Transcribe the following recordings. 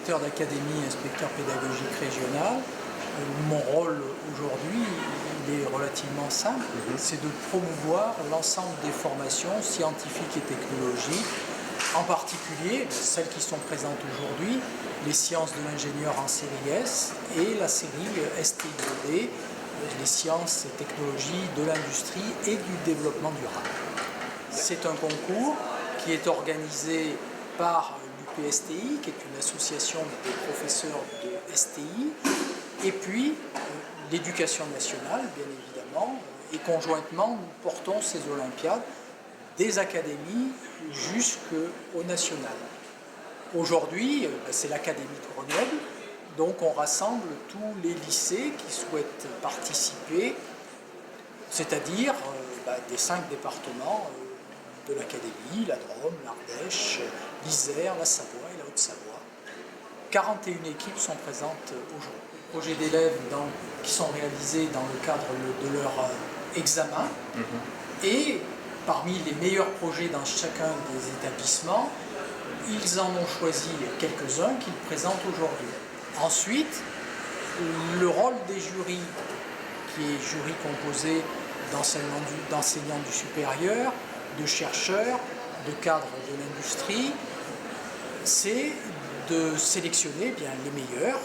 inspecteur d'académie, inspecteur pédagogique régional. Mon rôle aujourd'hui, il est relativement simple, c'est de promouvoir l'ensemble des formations scientifiques et technologiques, en particulier celles qui sont présentes aujourd'hui, les sciences de l'ingénieur en série S et la série STID, les sciences et technologies de l'industrie et du développement durable. C'est un concours qui est organisé par l'UPSTI, qui est une association des professeurs de STI, et puis l'éducation nationale, bien évidemment, et conjointement, nous portons ces Olympiades des académies jusqu'au national. Aujourd'hui, c'est l'Académie de Grenoble, donc on rassemble tous les lycées qui souhaitent participer, c'est-à-dire des 5 départements de l'Académie, la Drôme, l'Ardèche, l'Isère, la Savoie et la Haute-Savoie. 41 équipes sont présentes aujourd'hui. Projets d'élèves qui sont réalisés dans le cadre de leur examen. Et parmi les meilleurs projets dans chacun des établissements, ils en ont choisi quelques-uns qu'ils présentent aujourd'hui. Ensuite, le rôle des jurys, qui est jury composé d'enseignants du supérieur, de chercheurs, de cadres de l'industrie, c'est de sélectionner les meilleurs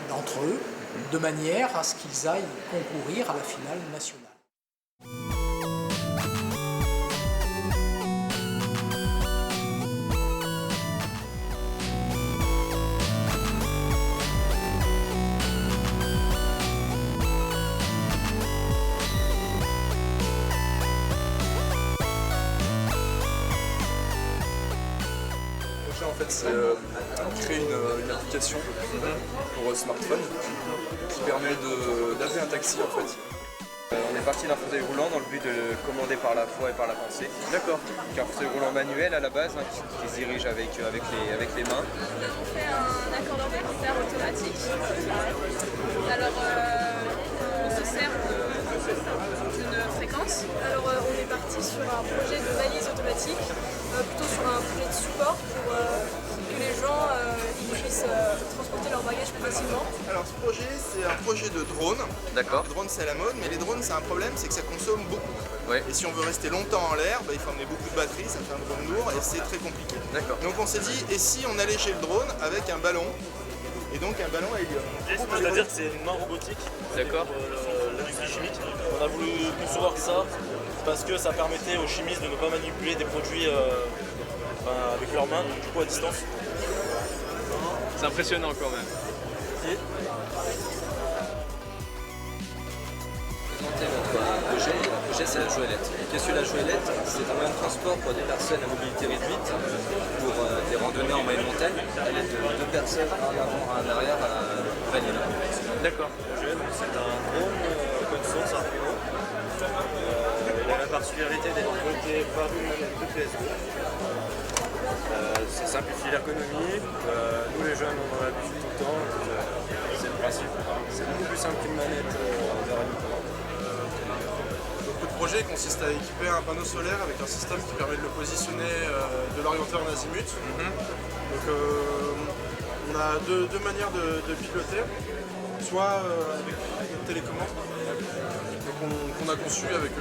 d'entre eux, de manière à ce qu'ils aillent concourir à la finale nationale. En fait, c'est créer une application pour smartphone qui permet d'appeler un taxi en fait. On est parti d'un fauteuil roulant dans le but de le commander par la foi et par la pensée. D'accord. Donc un fauteuil roulant manuel à la base qui se dirige avec les mains. On fait un accord d'horaire automatique. Alors on se sert d'une fréquence. Alors on est parti sur un projet de valise automatique, plutôt sur un projet de support pour que les gens ils puissent transporter leurs bagages plus facilement. Alors ce projet, c'est un projet de drone. D'accord. Le drone c'est à la mode, mais les drones c'est un problème, c'est que ça consomme beaucoup. Ouais. Et si on veut rester longtemps en l'air, il faut emmener beaucoup de batterie, ça fait un drone lourd et c'est très compliqué. D'accord. Donc on s'est dit, et si on allégeait le drone avec un ballon, et donc un ballon à hélium. C'est-à-dire que c'est une main robotique. D'accord. L'industrie chimique. On a voulu concevoir ça parce que ça permettait aux chimistes de ne pas manipuler des produits avec leurs mains, donc du coup à distance. C'est impressionnant quand même. Présenter notre projet. Le projet, c'est la joëlette. Qu'est-ce que la joëlette? C'est un moyen de transport pour des personnes à mobilité réduite, pour des randonneurs en moyenne montagne. Elle est de 2 personnes, un avant, un arrière, à Vanilla. D'accord. C'est un drone open source Arduino. Il a la particularité d'être piloté par une manette de PS2. Ça simplifie l'ergonomie. Nous les jeunes on en a l'habitude tout le temps. C'est le principe. C'est beaucoup plus simple qu'une manette vers une commande. Beaucoup de projets consistent à équiper un panneau solaire avec un système qui permet de le positionner, de l'orienter en azimut. Donc on a deux manières de piloter, soit avec une télécommande qu'on a conçue avec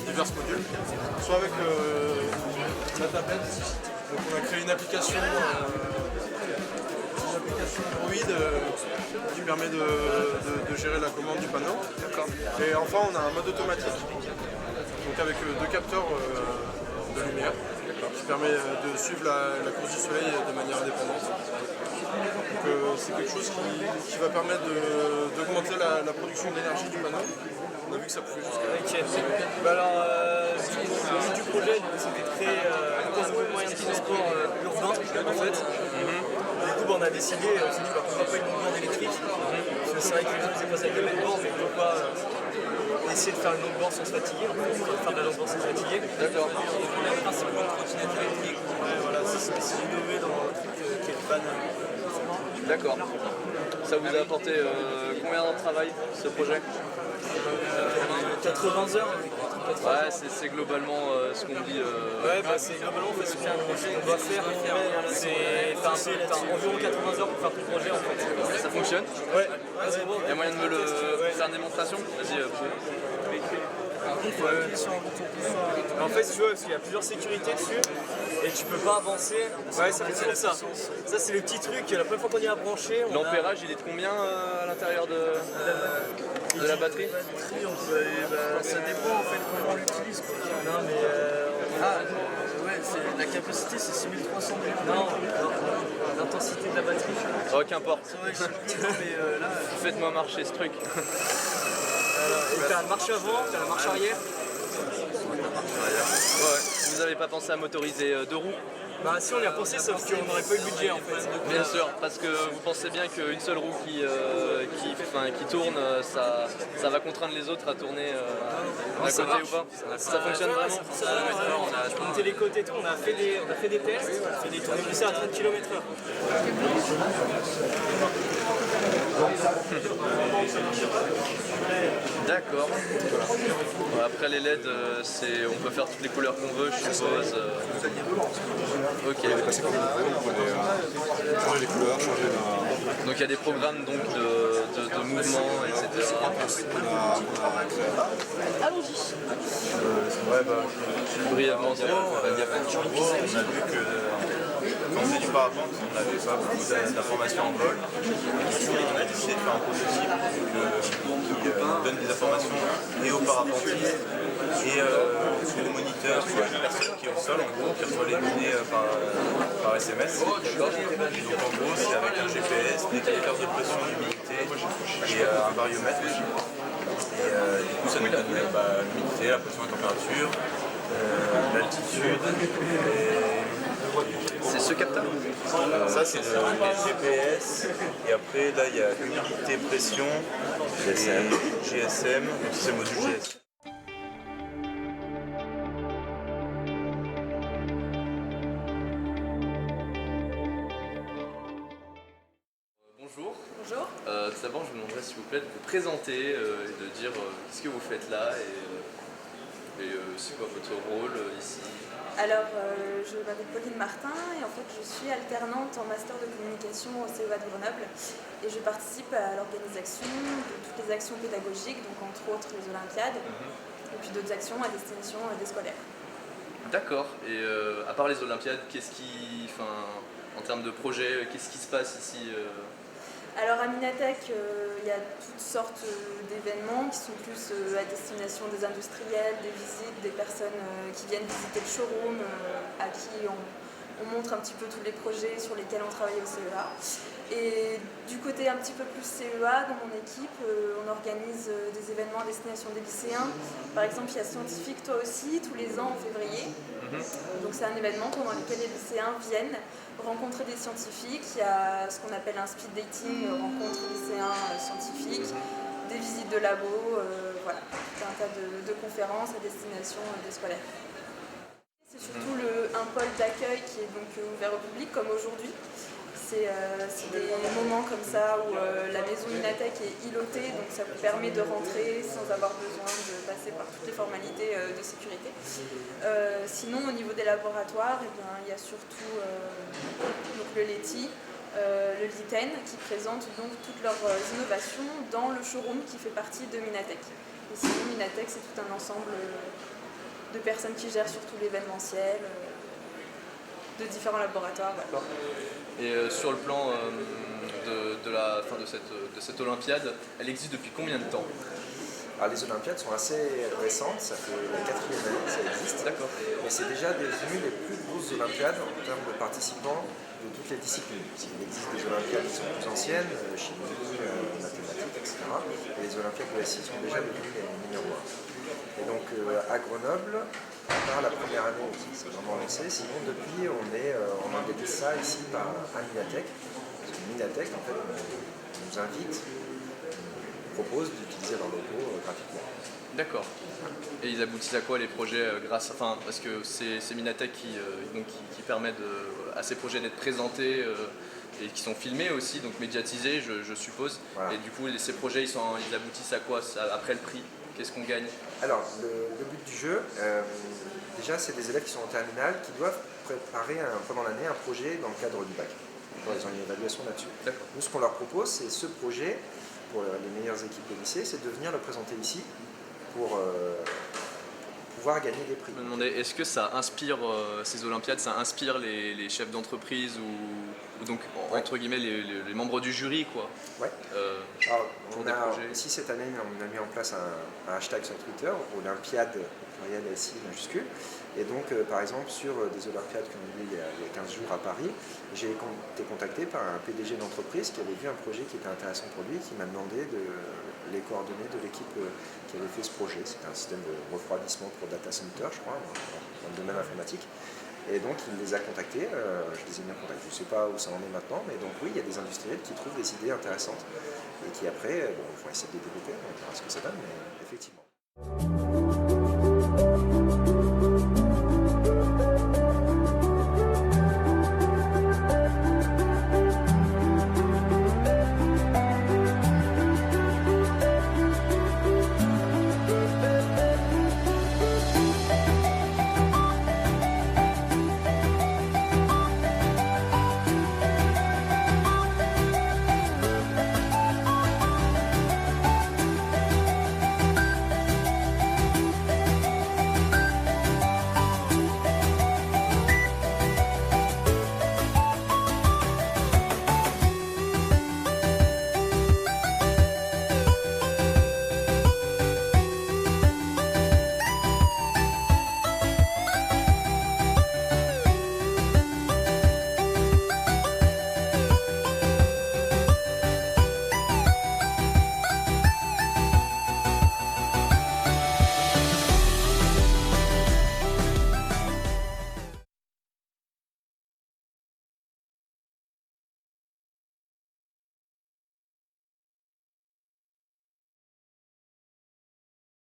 divers modules, soit avec la tablette. Donc on a créé une application Android qui permet de gérer la commande du panneau. Et enfin on a un mode automatique, donc avec 2 capteurs de lumière qui permet de suivre la course du soleil de manière indépendante. Donc c'est quelque chose qui va permettre d'augmenter la production d'énergie du panneau. On a vu que ça pouvait jusqu'à... Alors, le but du projet, c'était de créer un moyen de transport urbain, en fait. Du coup, on a décidé, on s'est dit pourquoi pas une borne électrique. Parce que c'est vrai que les gens faisaient passer avec la même borne, mais pourquoi pas essayer de faire une longue borne sans se fatiguer, faire de la longue borne sans se fatiguer. D'accord. Donc on a principalement une trottinette électrique. Ouais, voilà, c'est innové dans un truc qui est le ban. D'accord. Ça vous a apporté combien d'heures de travail ce projet? 80 heures. Ouais, c'est globalement ce qu'on dit. Ouais, c'est globalement parce qu'on dois faire, t'as environ 80 heures pour faire tout le projet en fait. Et ça fonctionne? Ouais. Il y a moyen de me le faire une démonstration? Vas-y. En fait, tu vois, parce qu'il y a plusieurs sécurités dessus et tu peux pas avancer. Ouais, ça fonctionne ça. Ça, c'est le petit truc. La première fois qu'on y a branché, L'ampérage, il est de combien à l'intérieur de la batterie? Ça dépend en fait comment on l'utilise. Non, mais. La capacité c'est 6300 mAh. Non, l'intensité de la batterie. Oh, qu'importe. Ouais, je sais plus, mais là. Faites-moi marcher ce truc. Et t'as la marche avant, t'as la marche arrière. Ouais. Vous avez pas pensé à motoriser 2 roues? Bah si on y a pensé, sauf qu'on n'aurait pas eu le budget en fait. Bien sûr, parce que vous pensez bien qu'une seule roue qui tourne, ça va contraindre les autres à tourner d'un côté ou pas? Ça fonctionne vraiment? On a monté les côtés et tout, on a fait des tests, on a fait des tournées poussées à 30 km/h. D'accord. Bon, après les LED, on peut faire toutes les couleurs qu'on veut, je suppose. Ok. Changer les couleurs, changer la... Donc il y a des programmes donc, de mouvement, etc. Brièvement, Il y a plein de gens qui on a vu que quand on faisait du parapente, on n'avait pas beaucoup d'informations en vol. On a décidé de faire un prototype qui donne des informations et aux parapentistes et aux moniteurs, soit les personnes qui sont au sol, en gros, qui reçoivent les données par SMS. Donc en gros, c'est avec un GPS, des capteurs de pression, d'humidité et un variomètre aussi. Et du coup, ça nous donne l'humidité, la pression, la température, l'altitude. c'est ce capteur? Ça, c'est le GPS. Et après, là, il y a humidité, pression et GSM. Donc, c'est le module GSM. Bonjour. Bonjour. Tout d'abord, je vous demanderais s'il vous plaît de vous présenter et de dire qu'est-ce que vous faites là et c'est quoi votre rôle ici? Alors, je m'appelle Pauline Martin et en fait je suis alternante en master de communication au CEA de Grenoble et je participe à l'organisation de toutes les actions pédagogiques, donc entre autres les Olympiades et puis d'autres actions à destination des scolaires. D'accord. Et à part les Olympiades, en termes de projet, qu'est-ce qui se passe ici? Alors à Minatec, il y a toutes sortes d'événements qui sont plus à destination des industriels, des visites, des personnes qui viennent visiter le showroom, à qui on montre un petit peu tous les projets sur lesquels on travaille au CEA. Et du côté un petit peu plus CEA, dans mon équipe, on organise des événements à destination des lycéens. Par exemple, il y a Scientifique Toi aussi, tous les ans en février. Donc c'est un événement pendant lequel les lycéens viennent rencontrer des scientifiques. Il y a ce qu'on appelle un speed dating, rencontre lycéens scientifiques, des visites de labos, voilà, un tas de conférences à destination des scolaires. C'est surtout un pôle d'accueil qui est donc ouvert au public, comme aujourd'hui. C'est des moments comme ça où la maison Minatec est îlotée, donc ça vous permet de rentrer sans avoir besoin de passer par toutes les formalités de sécurité. Sinon, au niveau des laboratoires, il y a surtout donc le LETI, le LITEN, qui présentent donc toutes leurs innovations dans le showroom qui fait partie de Minatec. Et sinon, Minatec, c'est tout un ensemble de personnes qui gèrent surtout l'événementiel, de différents laboratoires. Voilà. Et sur le plan de cette Olympiade, elle existe depuis combien de temps? Alors les Olympiades sont assez récentes, ça fait la 4e année que ça existe. D'accord. Mais c'est déjà devenu les plus grosses Olympiades en termes de participants de toutes les disciplines. Il existe des Olympiades qui sont plus anciennes, chimie, mathématiques, etc. Et les Olympiades de SI sont déjà devenues les numéros 1. Et donc à Grenoble, à part la première année qui s'est vraiment lancée, sinon depuis on organise ça ici par Minatec. Parce que Minatec en fait nous invite, nous propose d'utiliser leur logo gratuitement. D'accord. Et ils aboutissent à quoi les projets parce que c'est Minatec qui permet à ces projets d'être présentés et qui sont filmés aussi, donc médiatisés je suppose. Voilà. Et du coup ces projets ils aboutissent à quoi après le prix? Qu'est-ce qu'on gagne? Alors le but du jeu, déjà, c'est des élèves qui sont en terminale qui doivent préparer pendant l'année un projet dans le cadre du bac. Ils ont une évaluation là-dessus. Nous, ce qu'on leur propose, c'est ce projet, pour les meilleures équipes de lycée, c'est de venir le présenter ici pour pouvoir gagner des prix. Je me demandais, est-ce que ça inspire, ces Olympiades, ça inspire les chefs d'entreprise ou donc, entre guillemets, les membres du jury, quoi? Ouais. Pour des projets. Ici, cette année, on a mis en place un hashtag sur Twitter, Olympiade, pluriel SI majuscule. Et donc, par exemple, sur des Olympiades qui ont eu lieu il y a 15 jours à Paris, j'ai été contacté par un PDG d'entreprise qui avait vu un projet qui était intéressant pour lui, qui m'a demandé les coordonnées de l'équipe qui avait fait ce projet. C'était un système de refroidissement pour data center, je crois, dans le domaine informatique. Et donc, il les a contactés, je les ai bien contactés, je ne sais pas où ça en est maintenant, mais donc oui, il y a des industriels qui trouvent des idées intéressantes et qui après vont essayer de les développer, on verra ce que ça donne, mais effectivement.